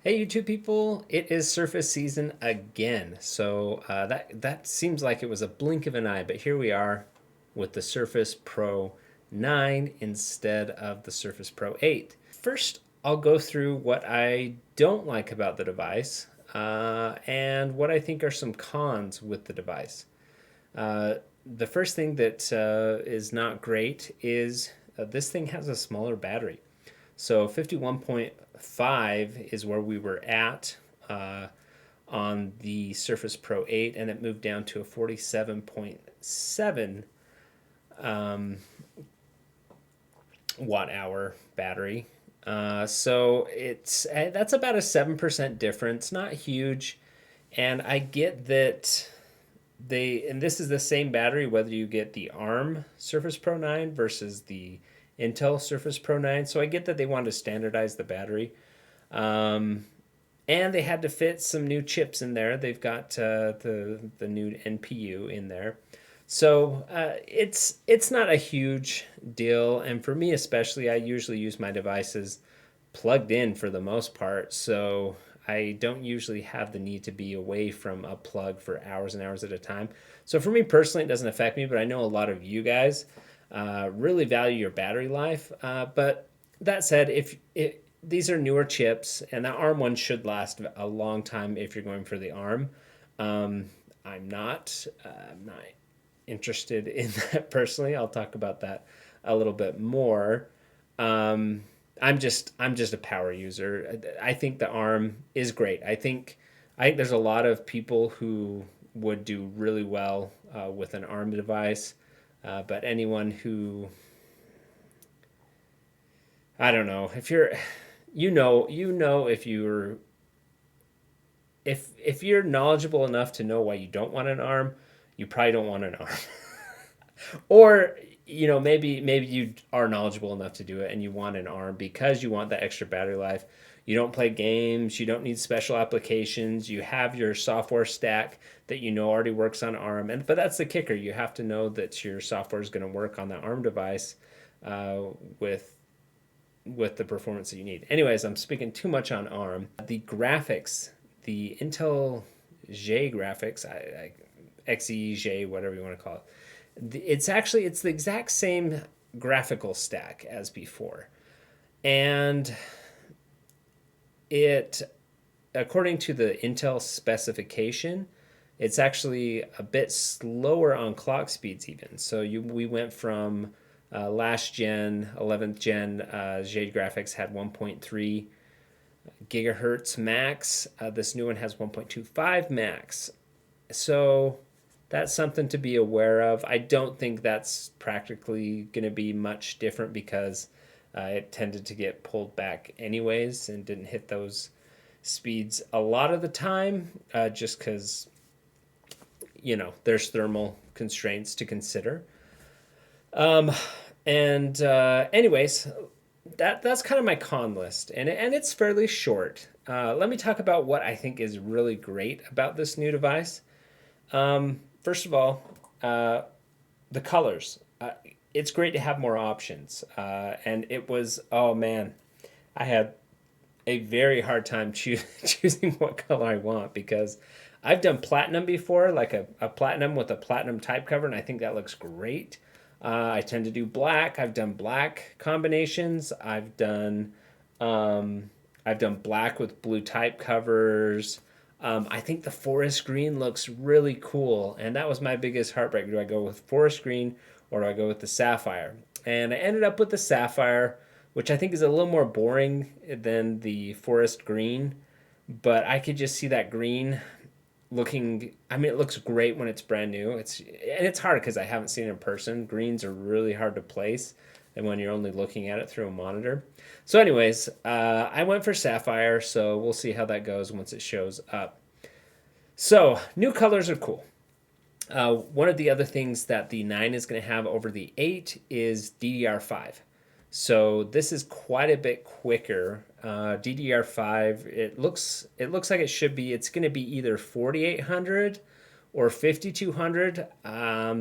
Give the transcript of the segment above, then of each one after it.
Hey, YouTube people! It is Surface season again. That seems like it was a blink of an eye, but here we are with the Surface Pro 9 instead of the Surface Pro 8. First, I'll go through what I don't like about the device and what I think are some cons with the device. Uh, the first thing that is not great is this thing has a smaller battery. So 51.5 is where we were at uh, on the Surface Pro 8, and it moved down to a 47.7 watt hour battery. So that's about a 7% difference, not huge. And I get that and this is the same battery whether you get the ARM Surface Pro 9 versus the Intel Surface Pro 9. So I get that they wanted to standardize the battery. Um, and they had to fit some new chips in there. They've got the new NPU in there. So it's not a huge deal, and for me especially, I usually use my devices plugged in for the most part. So I don't usually have the need to be away from a plug for hours and hours at a time. So for me personally, it doesn't affect me, but I know a lot of you guys really value your battery life. But that said, if these are newer chips, and the ARM one should last a long time if you're going for the ARM. Um, I'm not interested in that personally. I'll talk about that a little bit more. Um, I'm just a power user. I think the ARM is great. I think there's a lot of people who would do really well with an ARM device, but anyone who I don't know if you're if you're knowledgeable enough to know why you don't want an ARM, you probably don't want an ARM. Or maybe you are knowledgeable enough to do it and you want an ARM because you want that extra battery life. You don't play games, you don't need special applications, you have your software stack that you know already works on ARM. And but that's the kicker, you have to know that your software is going to work on that ARM device uh, with the performance that you need. Anyways, I'm speaking too much on ARM. The graphics, the Intel J graphics, XEJ, whatever you want to call it, it's the exact same graphical stack as before, and it according to the Intel specification, it's actually a bit slower on clock speeds even. So we went from last gen 11th gen Jade graphics had 1.3 gigahertz max. This new one has 1.25 max. So that's something to be aware of. I don't think that's practically going to be much different because it tended to get pulled back anyways and didn't hit those speeds a lot of the time, just because there's thermal constraints to consider. Um, and anyways, that's kind of my con list, and it's fairly short. Let me talk about what I think is really great about this new device. First of all, the colors. It's great to have more options. And it was, oh man, I had a very hard time choosing what color I want because I've done platinum before, like a platinum with a platinum type cover, and I think that looks great. I tend to do black. I've done black combinations. I've done black with blue type covers. I think the forest green looks really cool, and that was my biggest heartbreak. Do I go with forest green or do I go with the sapphire? And I ended up with the sapphire, which I think is a little more boring than the forest green, but I could just see that green looking. I mean, it looks great when it's brand new. It's hard because I haven't seen it in person. Greens are really hard to place, and when you're only looking at it through a monitor. So, anyways, I went for sapphire. So we'll see how that goes once it shows up. So new colors are cool. One of the other things that the 9 is going to have over the 8 is DDR5. So this is quite a bit quicker. DDR5, it looks like it should be. It's going to be either 4800 or 5200.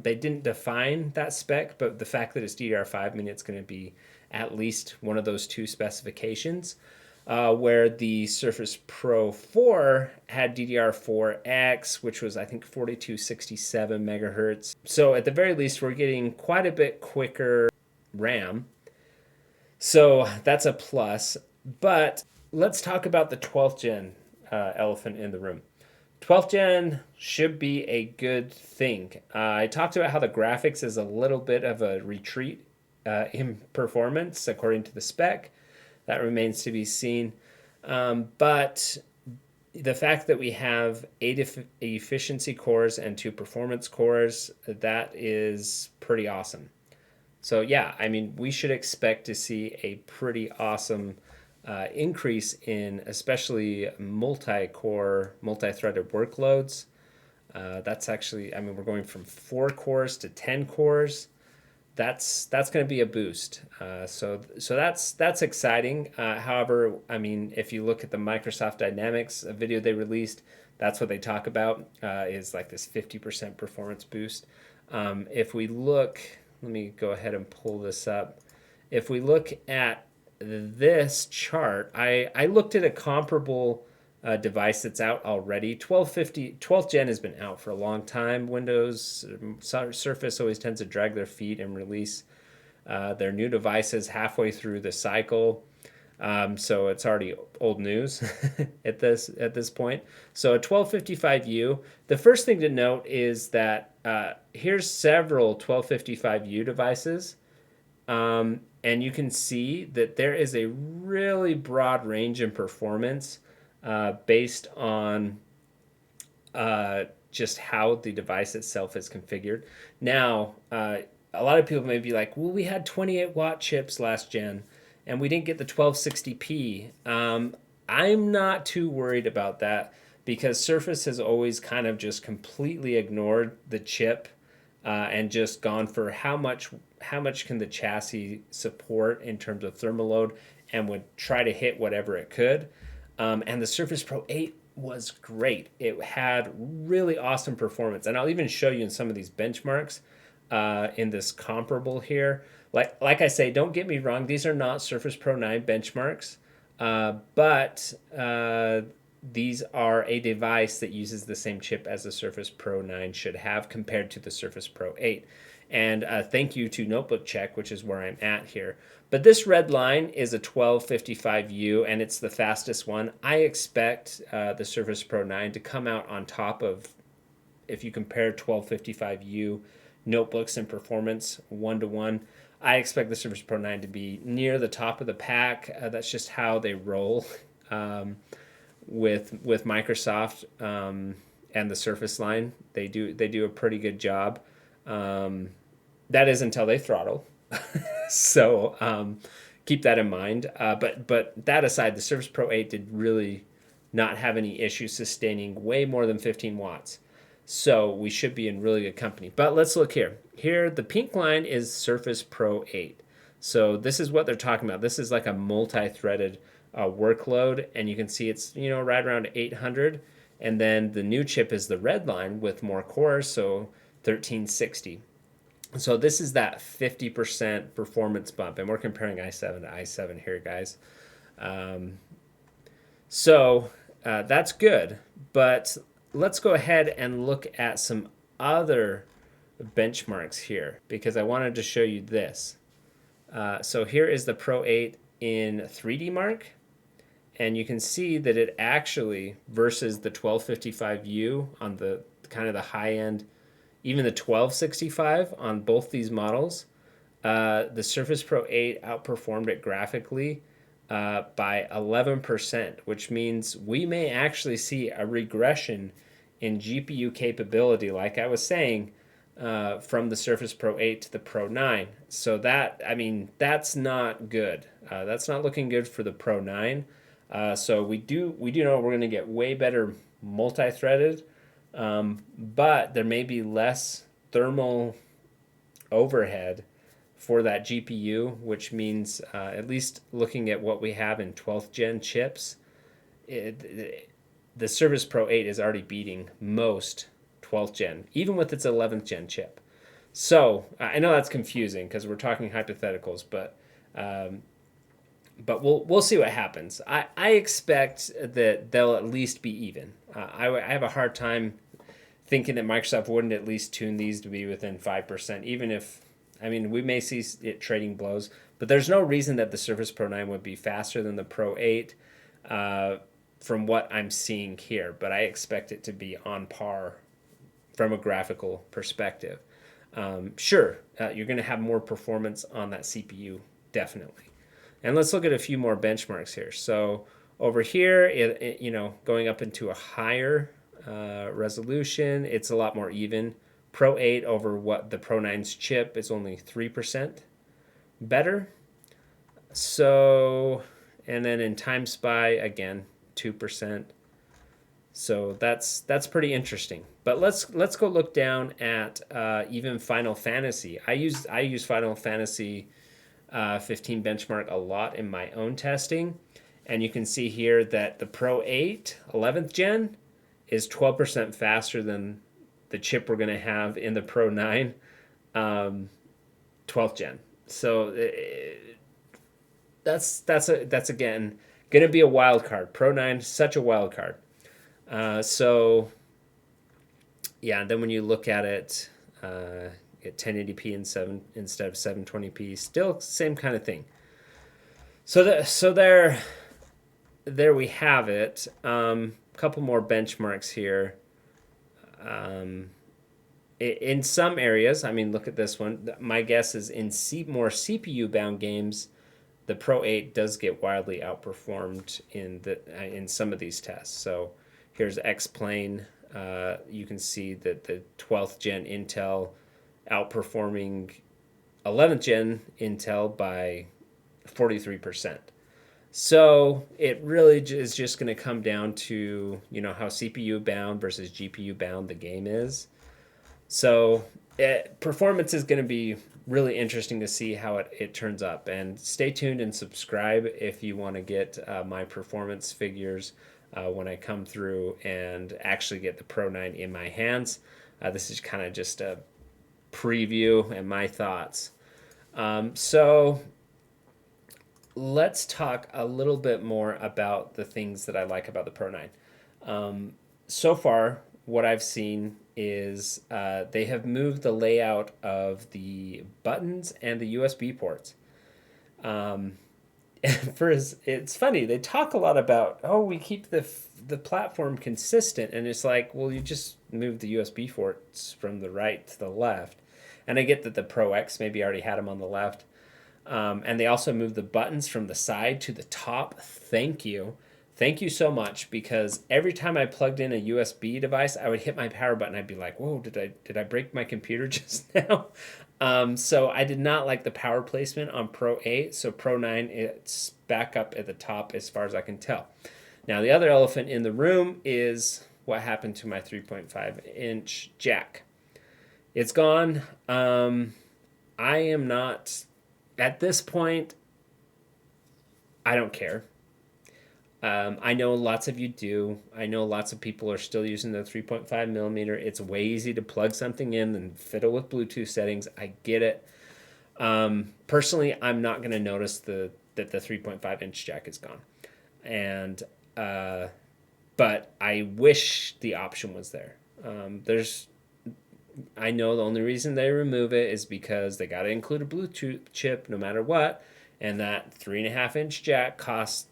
They didn't define that spec, but the fact that it's DDR5 means it's going to be at least one of those two specifications. where the Surface Pro 4 had DDR4X, which was, I think, 4267 megahertz. So at the very least, we're getting quite a bit quicker RAM. So that's a plus. But let's talk about the 12th gen elephant in the room. 12th gen should be a good thing. I talked about how the graphics is a little bit of a retreat in performance according to the spec. That remains to be seen. But the fact that we have 8 efficiency cores and 2 performance cores, that is pretty awesome. So yeah, I mean, we should expect to see a pretty awesome increase in especially multi-core, multi-threaded workloads. That's actually, I mean, we're going from 4 cores to 10 cores. That's going to be a boost. So that's exciting. However, I mean, if you look at the Microsoft Dynamics video they released, that's what they talk about is like this 50% performance boost. If we look, let me go ahead and pull this up. If we look at this chart, I looked at a comparable device that's out already. 12th gen has been out for a long time. Windows Surface always tends to drag their feet and release their new devices halfway through the cycle. So it's already old news at this point. So a 1255U. The first thing to note is that here's several 1255U devices. And you can see that there is a really broad range in performance based on just how the device itself is configured. Now, a lot of people may be like, well, we had 28-watt chips last gen, and we didn't get the 1260p. I'm not too worried about that because Surface has always kind of just completely ignored the chip and just gone for how much can the chassis support in terms of thermal load, and would try to hit whatever it could. And the Surface Pro 8 was great. It had really awesome performance, and I'll even show you in some of these benchmarks in this comparable here. Like I say, don't get me wrong; these are not Surface Pro 9 benchmarks, but these are a device that uses the same chip as the Surface Pro 9 should have compared to the Surface Pro 8. And thank you to Notebook Check, which is where I'm at here. But this red line is a 1255U, and it's the fastest one. I expect the Surface Pro 9 to come out on top of, if you compare 1255U notebooks and performance 1-to-1, I expect the Surface Pro 9 to be near the top of the pack. That's just how they roll with Microsoft and the Surface line. They do a pretty good job. That is until they throttle. So keep that in mind. But that aside, the Surface Pro 8 did really not have any issues sustaining way more than 15 watts. So we should be in really good company. But let's look here. Here, the pink line is Surface Pro 8. So this is what they're talking about. This is like a multi-threaded workload, and you can see it's right around 800. And then the new chip is the red line with more cores, so 1360. So this is that 50% performance bump, and we're comparing i7 to i7 here, guys. So that's good, but let's go ahead and look at some other benchmarks here because I wanted to show you this. So here is the Pro 8 in 3D Mark, and you can see that it actually, versus the 1255U on the kind of the high end, even the 1265 on both these models, the Surface Pro 8 outperformed it graphically by 11%, which means we may actually see a regression in GPU capability, like I was saying, from the Surface Pro 8 to the Pro 9. So that's not good. That's not looking good for the Pro 9. So we do know we're going to get way better multi-threaded, but there may be less thermal overhead for that GPU, which means at least looking at what we have in 12th gen chips, the Surface Pro 8 is already beating most 12th gen, even with its 11th gen chip. So I know that's confusing because we're talking hypotheticals, but we'll see what happens. I expect that they'll at least be even. I have a hard time thinking that Microsoft wouldn't at least tune these to be within 5%, even if, I mean, we may see it trading blows, but there's no reason that the Surface Pro 9 would be faster than the Pro 8 from what I'm seeing here, but I expect it to be on par from a graphical perspective. Sure, you're going to have more performance on that CPU, definitely. And let's look at a few more benchmarks here. So over here, going up into a higher resolution, it's a lot more even. Pro 8 over what the Pro 9's chip is only 3% better. So, and then in Time Spy, again, 2%. So that's pretty interesting. But let's go look down at even Final Fantasy. I use Final Fantasy 15 benchmark a lot in my own testing, and you can see here that the Pro 8 11th gen is 12% faster than the chip we're going to have in the Pro 9 12th gen. So that's again going to be a wild card. Pro 9 such a wild card. So yeah, and then when you look at it, at 1080p instead of 720p, still same kind of thing. So there we have it. Couple more benchmarks here. In some areas, I mean, look at this one. My guess is in more CPU bound games, the Pro 8 does get wildly outperformed in some of these tests. So here's X-Plane. You can see that the 12th gen Intel outperforming 11th gen Intel by 43%. So it really is just going to come down to, how CPU bound versus GPU bound the game is. So performance is going to be really interesting to see how it turns up. And stay tuned and subscribe if you want to get my performance figures when I come through and actually get the Pro 9 in my hands. This is kind of just a preview and my thoughts. So let's talk a little bit more about the things that I like about the Pro 9. So far, what I've seen is they have moved the layout of the buttons and the USB ports. It's funny, they talk a lot about, we keep the platform consistent, and it's like, well, you just move the USB ports from the right to the left. And I get that the Pro X maybe already had them on the left. And they also moved the buttons from the side to the top. Thank you so much, because every time I plugged in a USB device, I would hit my power button. I'd be like, whoa, did I break my computer just now? So I did not like the power placement on Pro 8. So Pro 9, it's back up at the top as far as I can tell. Now, the other elephant in the room is what happened to my 3.5-inch jack. It's gone. I am not, at this point, I don't care. I know lots of you do. I know lots of people are still using the 3.5 millimeter. It's way easy to plug something in and fiddle with Bluetooth settings. I get it. Personally, I'm not going to notice that the 3.5-inch jack is gone. And but I wish the option was there. I know the only reason they remove it is because they got to include a Bluetooth chip no matter what, and that 3.5-inch jack costs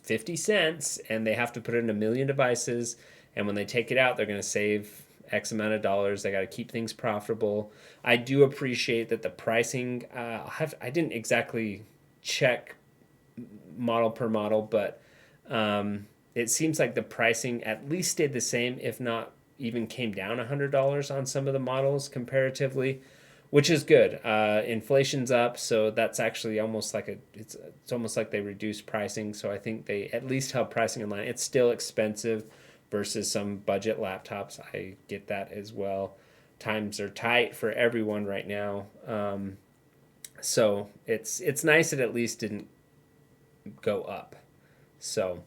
50 cents, and they have to put it in 1 million devices, and when they take it out, they're going to save X amount of dollars. They got to keep things profitable. I do appreciate that the pricing, I didn't exactly check model per model, but it seems like the pricing at least stayed the same, if not even came down $100 on some of the models comparatively, which is good. Inflation's up, so that's actually almost like it's almost like they reduced pricing. So I think they at least held pricing in line. It's still expensive versus some budget laptops. I get that as well. Times are tight for everyone right now. So it's nice it at least didn't go up. So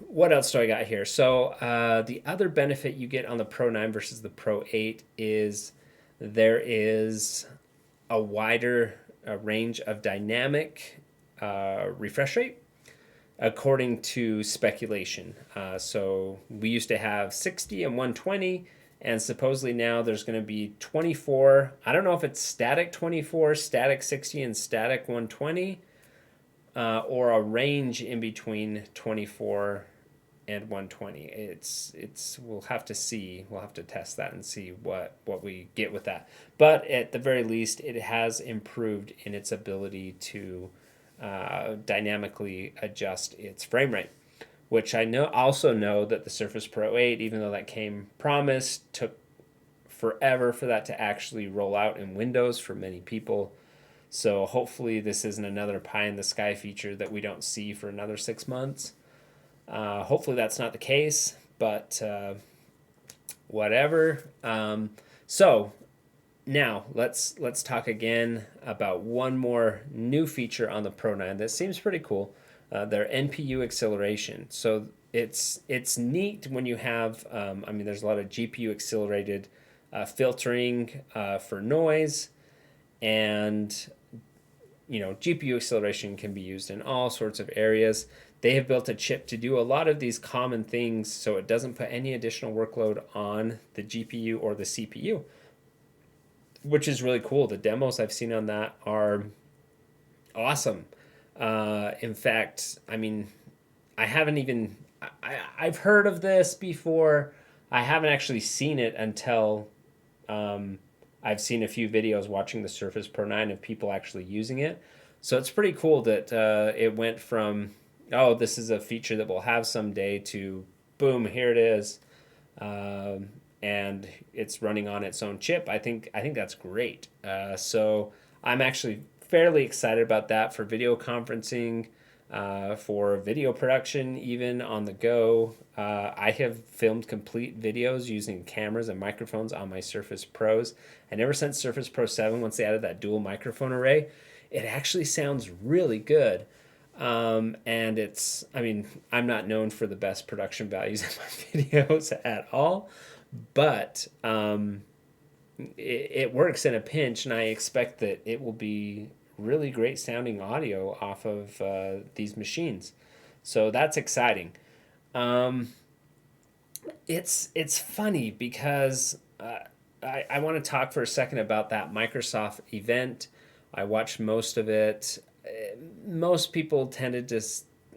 what else do I got here? So the other benefit you get on the Pro 9 versus the Pro 8 is there is a wider range of dynamic refresh rate according to speculation. So we used to have 60 and 120, and supposedly now there's going to be 24. I don't know if it's static 24, static 60, and static 120, or a range in between 24 and 120. It's we'll have to see. We'll have to test that and see what we get with that. But at the very least, it has improved in its ability to dynamically adjust its frame rate, which I know that the Surface Pro 8, even though that came promised, took forever for that to actually roll out in Windows for many people. So hopefully this isn't another pie in the sky feature that we don't see for another 6 months. Hopefully that's not the case, but whatever. So now let's talk again about one more new feature on the Pro 9 that seems pretty cool. Their NPU acceleration. So it's neat when you have there's a lot of GPU accelerated filtering for noise, and GPU acceleration can be used in all sorts of areas. They have built a chip to do a lot of these common things, so it doesn't put any additional workload on the GPU or the CPU, which is really cool. The demos I've seen on that are awesome. In fact, I haven't even I've heard of this before. I haven't actually seen it until I've seen a few videos watching the Surface Pro 9 of people actually using it. So it's pretty cool that it went from, oh, this is a feature that we'll have someday, to boom, here it is. And it's running on its own chip. I think that's great. So I'm actually fairly excited about that for video conferencing, for video production, even on the go. I have filmed complete videos using cameras and microphones on my Surface Pros. And ever since Surface Pro 7, once they added that dual microphone array, it actually sounds really good. And I'm not known for the best production values in my videos at all, but it works in a pinch, and I expect that it will be really great sounding audio off of these machines. So that's exciting. It's funny because I want to talk for a second about that Microsoft event. I watched most of it. Most people tended to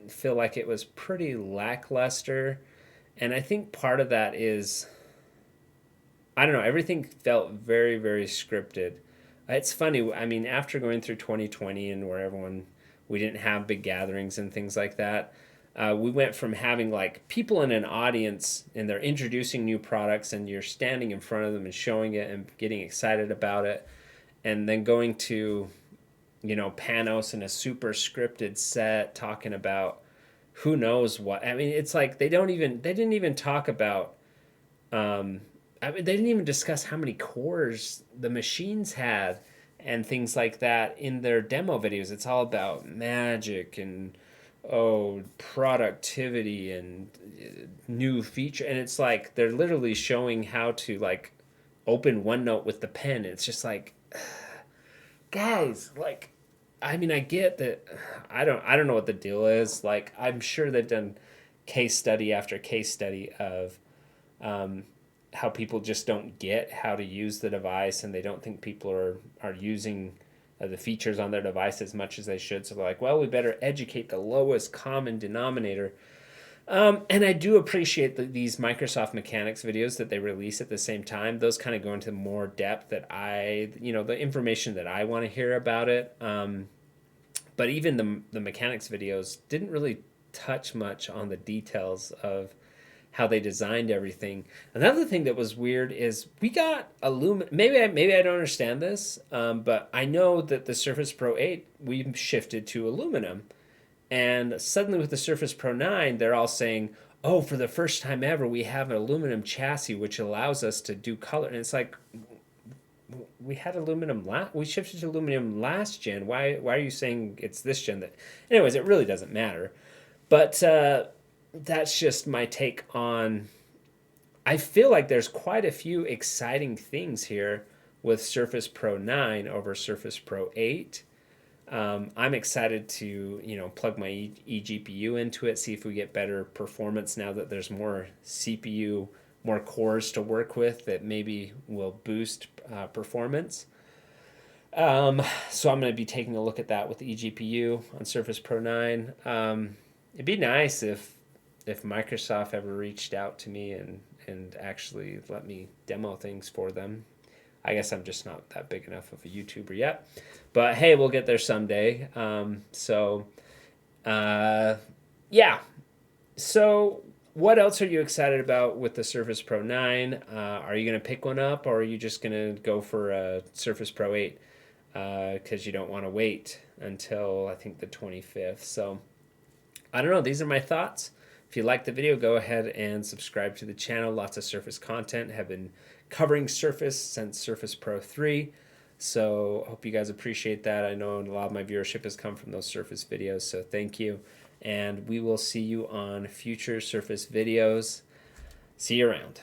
feel like it was pretty lackluster. And I think part of that is, I don't know, everything felt very, very scripted. It's funny, after going through 2020 and where we didn't have big gatherings and things like that, we went from having like people in an audience and they're introducing new products and you're standing in front of them and showing it and getting excited about it, and then going to, Panos in a super scripted set talking about who knows what. It's like they didn't even talk about, they didn't even discuss how many cores the machines had and things like that in their demo videos. It's all about magic and productivity and new feature, and it's like they're literally showing how to like open OneNote with the pen. It's just like, guys, like, I get that. I don't know what the deal is. Like, I'm sure they've done case study after case study of how people just don't get how to use the device, and they don't think people are using the features on their device as much as they should. So they're like, well, we better educate the lowest common denominator. And I do appreciate these Microsoft Mechanics videos that they release at the same time. Those kind of go into more depth that the information that I want to hear about it. But even the Mechanics videos didn't really touch much on the details of how they designed everything. Another thing that was weird is we got aluminum. Maybe I don't understand this, but I know that the Surface Pro 8, we've shifted to aluminum. And suddenly with the Surface Pro 9, they're all saying, oh, for the first time ever, we have an aluminum chassis, which allows us to do color. And it's like, we had aluminum, we shifted to aluminum last gen. Why are you saying it's this gen? Anyways, it really doesn't matter. But that's just my take on, I feel like there's quite a few exciting things here with Surface Pro 9 over Surface Pro 8. I'm excited to, plug my eGPU into it, see if we get better performance now that there's more CPU, more cores to work with that maybe will boost performance. So I'm going to be taking a look at that with the eGPU on Surface Pro 9. It'd be nice if Microsoft ever reached out to me and actually let me demo things for them. I guess I'm just not that big enough of a YouTuber yet. But hey, we'll get there someday. Uh, yeah. So, what else are you excited about with the Surface Pro 9? Are you going to pick one up, or are you just going to go for a Surface Pro 8? Because you don't want to wait until I think the 25th. So, I don't know. These are my thoughts. If you like the video, go ahead and subscribe to the channel. Lots of Surface content. Have been covering Surface since Surface Pro 3. So I hope you guys appreciate that. I know a lot of my viewership has come from those Surface videos, so thank you. And we will see you on future Surface videos. See you around.